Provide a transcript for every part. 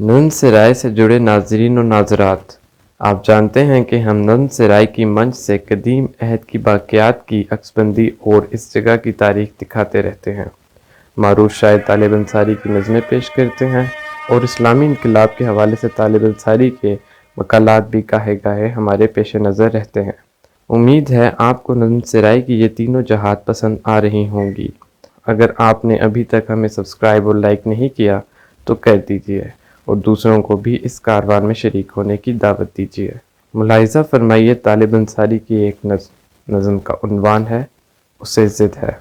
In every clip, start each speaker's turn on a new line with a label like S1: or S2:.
S1: नज़्म सराय से जुड़े नाज़रीन और नाज़रात, आप जानते हैं कि हम नज़्म सराय की मंच से कदीम अहद की बाक़ियात की अक्सबंदी और इस जगह की तारीख़ दिखाते रहते हैं। मारूफ शायर तालिब अंसारी की नज़में पेश करते हैं और इस्लामी इनकलाब के हवाले से तालिब अंसारी के मकालात भी गाहे गाहे हमारे पेश नज़र रहते हैं। उम्मीद है आपको नज़्म सराय की ये तीनों जहात पसंद आ रही होंगी। अगर आपने अभी तक हमें सब्सक्राइब और लाइक नहीं किया तो कर दीजिए और दूसरों को भी इस कारवान में शरीक होने की दावत दीजिए। मुलाहिज़ा फरमाइए तालिब अंसारी की एक नज़्म का उन्वान है उसे ज़िद है।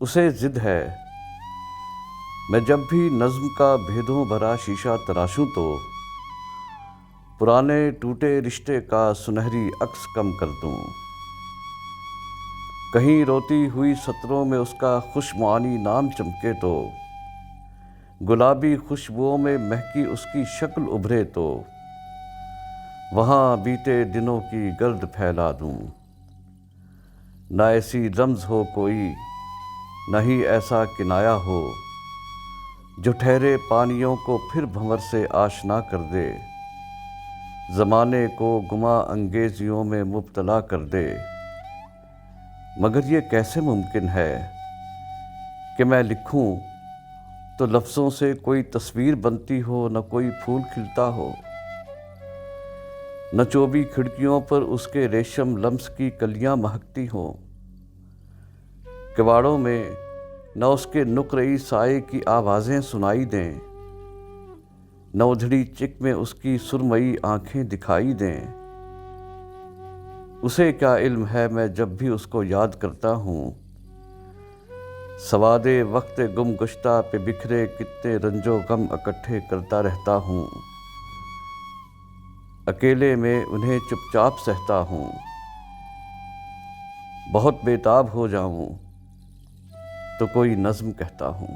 S2: उसे ज़िद है। मैं जब भी नज़्म का भेदों भरा शीशा तराशूं तो पुराने टूटे रिश्ते का सुनहरी अक्स कम कर दूं। कहीं रोती हुई सतरों में उसका खुशमुआनी नाम चमके तो गुलाबी खुशबुओं में महकी उसकी शक्ल उभरे तो वहाँ बीते दिनों की गर्द फैला दूं। ना ऐसी रम्ज़ हो कोई, न ही ऐसा किनाया हो जो ठहरे पानियों को फिर भंवर से आशना कर दे, ज़माने को गुमा अंगेजियों में मुब्तला कर दे। मगर ये कैसे मुमकिन है कि मैं लिखूं तो लफ्ज़ों से कोई तस्वीर बनती हो, न कोई फूल खिलता हो, न चौबी खिड़कियों पर उसके रेशम लम्स की कलियां महकती हों, किवाड़ों में न उसके नुकरई साए की आवाज़ें सुनाई दें, न उधड़ी चिक में उसकी सुरमई आंखें दिखाई दें। उसे क्या इल्म है मैं जब भी उसको याद करता हूँ, सवादे वक्त गुमगुश्ता पे बिखरे कितने रंजो गम इकट्ठे करता रहता हूँ। अकेले में उन्हें चुपचाप सहता हूँ। बहुत बेताब हो जाऊँ तो कोई नज़्म कहता हूँ।